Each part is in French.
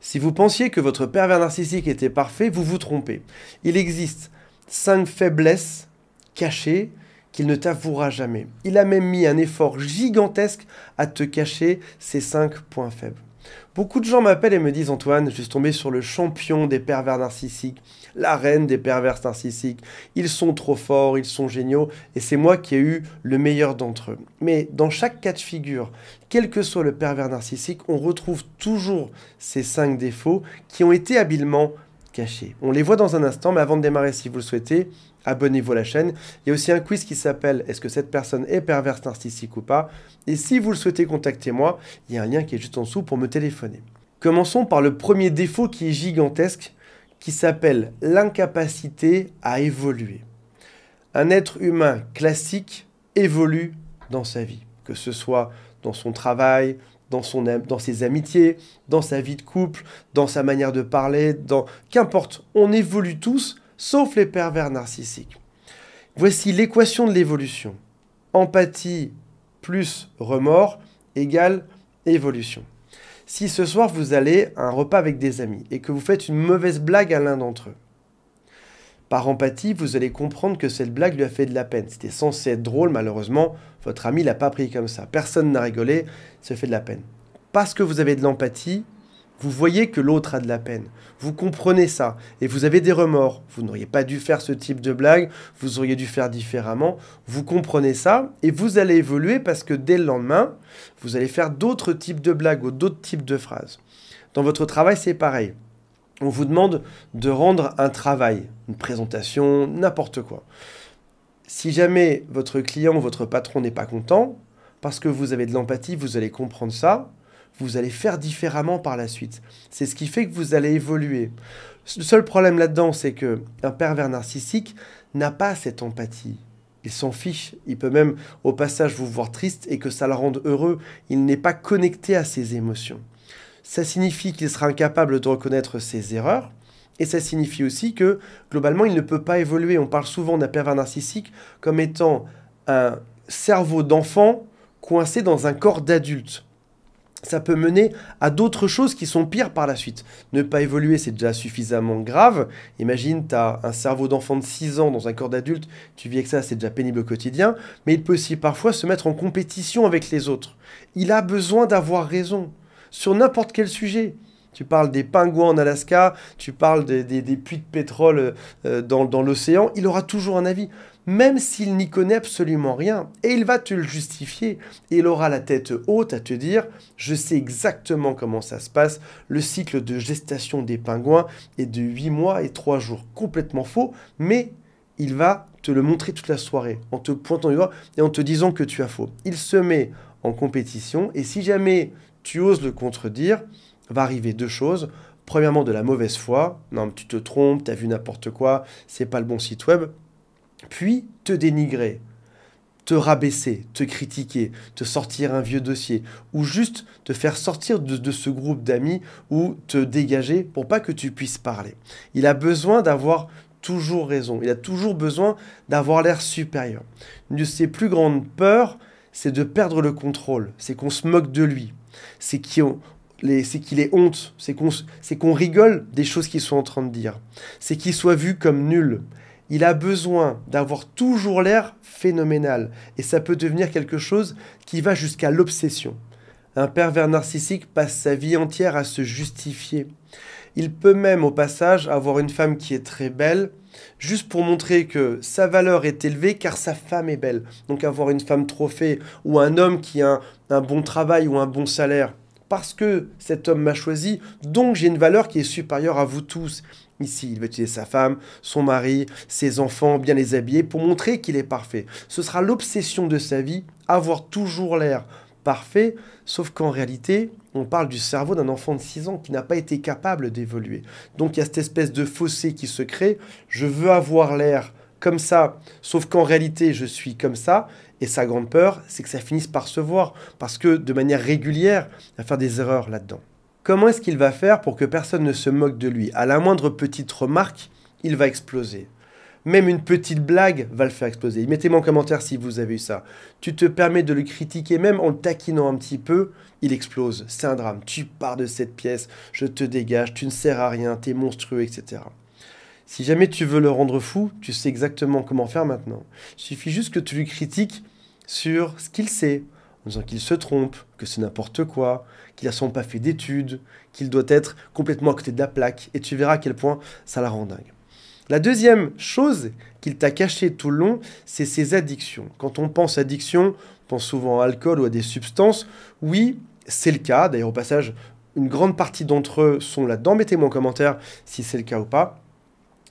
Si vous pensiez que votre pervers narcissique était parfait, vous vous trompez. Il existe 5 faiblesses cachées qu'il ne t'avouera jamais. Il a même mis un effort gigantesque à te cacher ces 5 points faibles. Beaucoup de gens m'appellent et me disent « Antoine, je suis tombé sur le champion des pervers narcissiques, la reine des pervers narcissiques. Ils sont trop forts, ils sont géniaux, et c'est moi qui ai eu le meilleur d'entre eux. » Mais dans chaque cas de figure, quel que soit le pervers narcissique, on retrouve toujours ces 5 défauts qui ont été habilement cachés. On les voit dans un instant, mais avant de démarrer, si vous le souhaitez, abonnez-vous à la chaîne. Il y a aussi un quiz qui s'appelle « Est-ce que cette personne est perverse narcissique ou pas ?» Et si vous le souhaitez, contactez-moi. Il y a un lien qui est juste en dessous pour me téléphoner. Commençons par le premier défaut qui est gigantesque, qui s'appelle l'incapacité à évoluer. Un être humain classique évolue dans sa vie, que ce soit dans son travail, dans ses amitiés, dans sa vie de couple, dans sa manière de parler, qu'importe, on évolue tous, sauf les pervers narcissiques. Voici l'équation de l'évolution. Empathie plus remords égale évolution. Si ce soir vous allez à un repas avec des amis et que vous faites une mauvaise blague à l'un d'entre eux, par empathie, vous allez comprendre que cette blague lui a fait de la peine. C'était censé être drôle, malheureusement, votre ami ne l'a pas pris comme ça. Personne n'a rigolé, ça fait de la peine. Parce que vous avez de l'empathie, vous voyez que l'autre a de la peine. Vous comprenez ça et vous avez des remords. Vous n'auriez pas dû faire ce type de blague, vous auriez dû faire différemment. Vous comprenez ça et vous allez évoluer parce que dès le lendemain, vous allez faire d'autres types de blagues ou d'autres types de phrases. Dans votre travail, c'est pareil. On vous demande de rendre un travail, une présentation, n'importe quoi. Si jamais votre client ou votre patron n'est pas content, parce que vous avez de l'empathie, vous allez comprendre ça, vous allez faire différemment par la suite. C'est ce qui fait que vous allez évoluer. Le seul problème là-dedans, c'est qu'un pervers narcissique n'a pas cette empathie. Il s'en fiche. Il peut même, au passage, vous voir triste et que ça le rende heureux. Il n'est pas connecté à ses émotions. Ça signifie qu'il sera incapable de reconnaître ses erreurs. Et ça signifie aussi que, globalement, il ne peut pas évoluer. On parle souvent d'un pervers narcissique comme étant un cerveau d'enfant coincé dans un corps d'adulte. Ça peut mener à d'autres choses qui sont pires par la suite. Ne pas évoluer, c'est déjà suffisamment grave. Imagine, tu as un cerveau d'enfant de 6 ans dans un corps d'adulte, tu vis avec ça, c'est déjà pénible au quotidien. Mais il peut aussi parfois se mettre en compétition avec les autres. Il a besoin d'avoir raison sur n'importe quel sujet. Tu parles des pingouins en Alaska, tu parles des puits de pétrole dans l'océan, il aura toujours un avis. Même s'il n'y connaît absolument rien, et il va te le justifier, et il aura la tête haute à te dire « Je sais exactement comment ça se passe, le cycle de gestation des pingouins est de 8 mois et 3 jours. » Complètement faux, mais il va te le montrer toute la soirée, en te pointant du doigt et en te disant que tu as faux. Il se met en compétition, et si jamais tu oses le contredire, va arriver 2 choses. Premièrement, de la mauvaise foi. Non, mais tu te trompes, tu as vu n'importe quoi, c'est pas le bon site web. Puis te dénigrer, te rabaisser, te critiquer, te sortir un vieux dossier, ou juste te faire sortir de ce groupe d'amis ou te dégager pour pas que tu puisses parler. Il a besoin d'avoir toujours raison, il a toujours besoin d'avoir l'air supérieur. Une de ses plus grandes peurs, c'est de perdre le contrôle, c'est qu'on se moque de lui, c'est qu'il ait honte, c'est qu'on rigole des choses qu'ils sont en train de dire, c'est qu'il soit vu comme nul. Il a besoin d'avoir toujours l'air phénoménal. Et ça peut devenir quelque chose qui va jusqu'à l'obsession. Un pervers narcissique passe sa vie entière à se justifier. Il peut même, au passage, avoir une femme qui est très belle, juste pour montrer que sa valeur est élevée car sa femme est belle. Donc avoir une femme trophée ou un homme qui a un bon travail ou un bon salaire. Parce que cet homme m'a choisi, donc j'ai une valeur qui est supérieure à vous tous. Ici, il va utiliser sa femme, son mari, ses enfants, bien les habiller pour montrer qu'il est parfait. Ce sera l'obsession de sa vie, avoir toujours l'air parfait, sauf qu'en réalité, on parle du cerveau d'un enfant de 6 ans qui n'a pas été capable d'évoluer. Donc il y a cette espèce de fossé qui se crée, je veux avoir l'air comme ça, sauf qu'en réalité, je suis comme ça, et sa grande peur, c'est que ça finisse par se voir, parce que de manière régulière, il va faire des erreurs là-dedans. Comment est-ce qu'il va faire pour que personne ne se moque de lui? À la moindre petite remarque, il va exploser. Même une petite blague va le faire exploser. Mettez-moi en commentaire si vous avez eu ça. Tu te permets de le critiquer, même en le taquinant un petit peu, il explose. C'est un drame. Tu pars de cette pièce, je te dégage, tu ne sers à rien, t'es monstrueux, etc. Si jamais tu veux le rendre fou, tu sais exactement comment faire maintenant. Il suffit juste que tu lui critiques sur ce qu'il sait, en disant qu'il se trompe, que c'est n'importe quoi, qu'il n'a sans pas fait d'études, qu'il doit être complètement à côté de la plaque, et tu verras à quel point ça la rend dingue. La deuxième chose qu'il t'a cachée tout le long, c'est ses addictions. Quand on pense addiction, on pense souvent à l'alcool ou à des substances. Oui, c'est le cas. D'ailleurs, au passage, une grande partie d'entre eux sont là-dedans. Mettez-moi en commentaire si c'est le cas ou pas.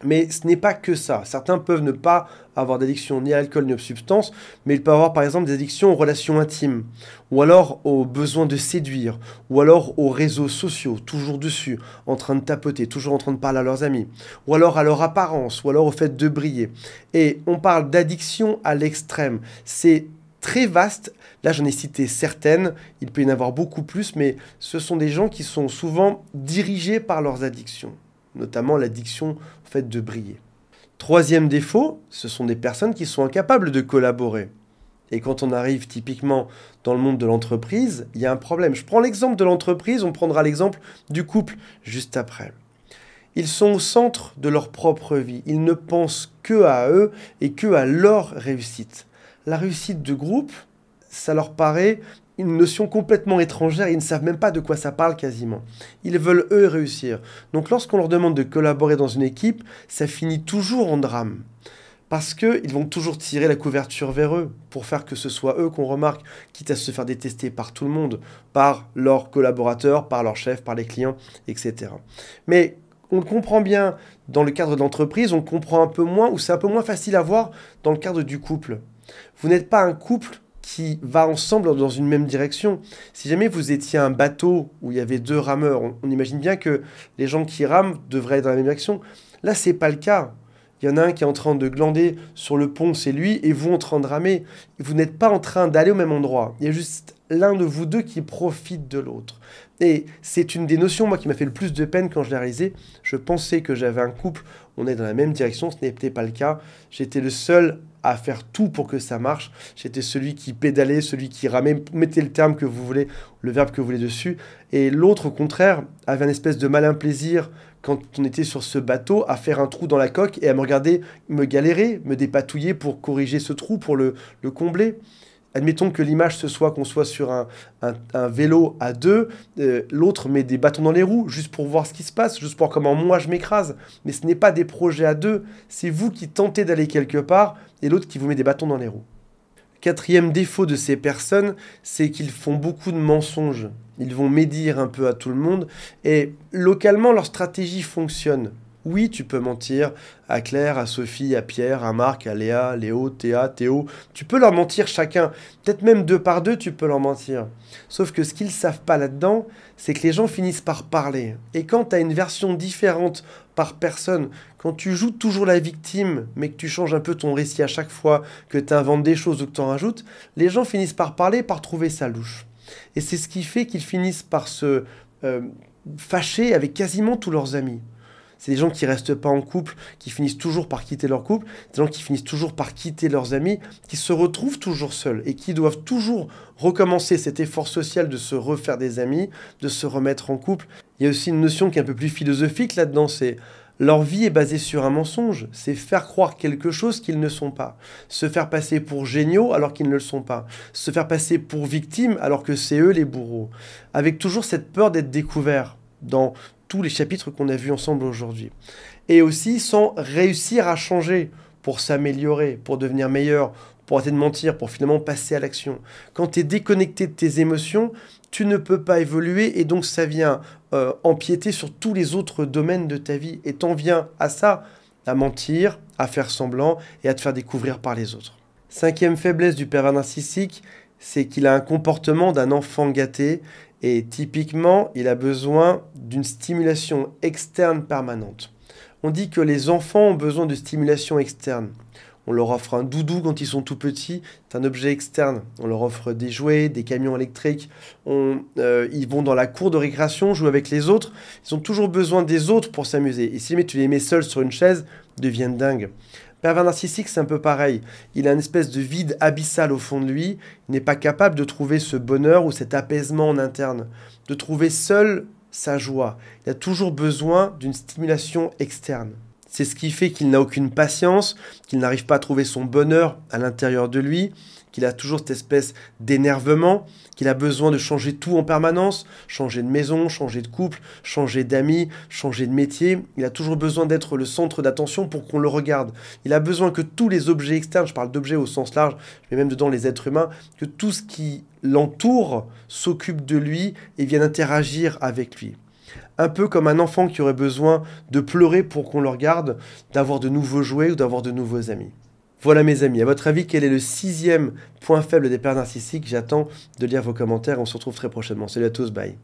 Mais ce n'est pas que ça. Certains peuvent ne pas avoir d'addiction ni à l'alcool ni aux substances, mais ils peuvent avoir par exemple des addictions aux relations intimes, ou alors au besoin de séduire, ou alors aux réseaux sociaux, toujours dessus, en train de tapoter, toujours en train de parler à leurs amis, ou alors à leur apparence, ou alors au fait de briller. Et on parle d'addiction à l'extrême. C'est très vaste. Là, j'en ai cité certaines, il peut y en avoir beaucoup plus, mais ce sont des gens qui sont souvent dirigés par leurs addictions, notamment l'addiction au fait de briller. Troisième défaut, ce sont des personnes qui sont incapables de collaborer. Et quand on arrive typiquement dans le monde de l'entreprise, il y a un problème. Je prends l'exemple de l'entreprise, on prendra l'exemple du couple juste après. Ils sont au centre de leur propre vie. Ils ne pensent que à eux et que à leur réussite. La réussite de groupe, ça leur paraît une notion complètement étrangère, ils ne savent même pas de quoi ça parle quasiment. Ils veulent eux réussir. Donc lorsqu'on leur demande de collaborer dans une équipe, ça finit toujours en drame. Parce qu'ils vont toujours tirer la couverture vers eux, pour faire que ce soit eux qu'on remarque, quitte à se faire détester par tout le monde, par leurs collaborateurs, par leurs chefs, par les clients, etc. Mais on le comprend bien dans le cadre de l'entreprise, on le comprend un peu moins, ou c'est un peu moins facile à voir dans le cadre du couple. Vous n'êtes pas un couple qui va ensemble dans une même direction. Si jamais vous étiez un bateau où il y avait deux rameurs, on imagine bien que les gens qui rament devraient être dans la même direction. Là, c'est pas le cas. Il y en a un qui est en train de glander sur le pont, c'est lui, et vous en train de ramer. Vous n'êtes pas en train d'aller au même endroit. Il y a juste l'un de vous deux qui profite de l'autre. Et c'est une des notions, moi, qui m'a fait le plus de peine quand je l'ai réalisé. Je pensais que j'avais un couple, on est dans la même direction, ce n'était pas le cas. J'étais le seul à faire tout pour que ça marche. J'étais celui qui pédalait, celui qui ramait, mettez le terme que vous voulez, le verbe que vous voulez dessus. Et l'autre, au contraire, avait un espèce de malin plaisir quand on était sur ce bateau à faire un trou dans la coque et à me regarder me galérer, me dépatouiller pour corriger ce trou, pour le combler. Admettons que l'image ce soit qu'on soit sur un vélo à deux, l'autre met des bâtons dans les roues juste pour voir ce qui se passe, juste pour voir comment moi je m'écrase. Mais ce n'est pas des projets à deux, c'est vous qui tentez d'aller quelque part et l'autre qui vous met des bâtons dans les roues. Quatrième défaut de ces personnes, c'est qu'ils font beaucoup de mensonges. Ils vont médire un peu à tout le monde et localement leur stratégie fonctionne. Oui, tu peux mentir à Claire, à Sophie, à Pierre, à Marc, à Léa, Léo, Théa, Théo. Tu peux leur mentir chacun. Peut-être même deux par deux, tu peux leur mentir. Sauf que ce qu'ils ne savent pas là-dedans, c'est que les gens finissent par parler. Et quand tu as une version différente par personne, quand tu joues toujours la victime, mais que tu changes un peu ton récit à chaque fois, que tu inventes des choses ou que tu en rajoutes, les gens finissent par parler, par trouver ça louche. Et c'est ce qui fait qu'ils finissent par se fâcher avec quasiment tous leurs amis. C'est des gens qui restent pas en couple, qui finissent toujours par quitter leur couple, des gens qui finissent toujours par quitter leurs amis, qui se retrouvent toujours seuls et qui doivent toujours recommencer cet effort social de se refaire des amis, de se remettre en couple. Il y a aussi une notion qui est un peu plus philosophique là-dedans, c'est leur vie est basée sur un mensonge, c'est faire croire quelque chose qu'ils ne sont pas, se faire passer pour géniaux alors qu'ils ne le sont pas, se faire passer pour victimes alors que c'est eux les bourreaux, avec toujours cette peur d'être découverts dans tous les chapitres qu'on a vus ensemble aujourd'hui. Et aussi sans réussir à changer pour s'améliorer, pour devenir meilleur, pour arrêter de mentir, pour finalement passer à l'action. Quand tu es déconnecté de tes émotions, tu ne peux pas évoluer et donc ça vient empiéter sur tous les autres domaines de ta vie. Et t'en viens à ça, à mentir, à faire semblant et à te faire découvrir par les autres. Cinquième faiblesse du pervers narcissique, c'est qu'il a un comportement d'un enfant gâté. Et typiquement, il a besoin d'une stimulation externe permanente. On dit que les enfants ont besoin de stimulation externe. On leur offre un doudou quand ils sont tout petits, c'est un objet externe. On leur offre des jouets, des camions électriques. Ils vont dans la cour de récréation, jouer avec les autres. Ils ont toujours besoin des autres pour s'amuser. Et si tu les mets seuls sur une chaise, ils deviennent dingues. Pervers narcissique, c'est un peu pareil. Il a une espèce de vide abyssal au fond de lui. Il n'est pas capable de trouver ce bonheur ou cet apaisement en interne, de trouver seul sa joie. Il a toujours besoin d'une stimulation externe. C'est ce qui fait qu'il n'a aucune patience, qu'il n'arrive pas à trouver son bonheur à l'intérieur de lui, qu'il a toujours cette espèce d'énervement, qu'il a besoin de changer tout en permanence, changer de maison, changer de couple, changer d'amis, changer de métier. Il a toujours besoin d'être le centre d'attention pour qu'on le regarde. Il a besoin que tous les objets externes, je parle d'objets au sens large, mais même dedans les êtres humains, que tout ce qui l'entoure s'occupe de lui et vienne interagir avec lui. Un peu comme un enfant qui aurait besoin de pleurer pour qu'on le regarde, d'avoir de nouveaux jouets ou d'avoir de nouveaux amis. Voilà mes amis, à votre avis, quel est le 6e point faible des pervers narcissiques? J'attends de lire vos commentaires, on se retrouve très prochainement. Salut à tous, bye.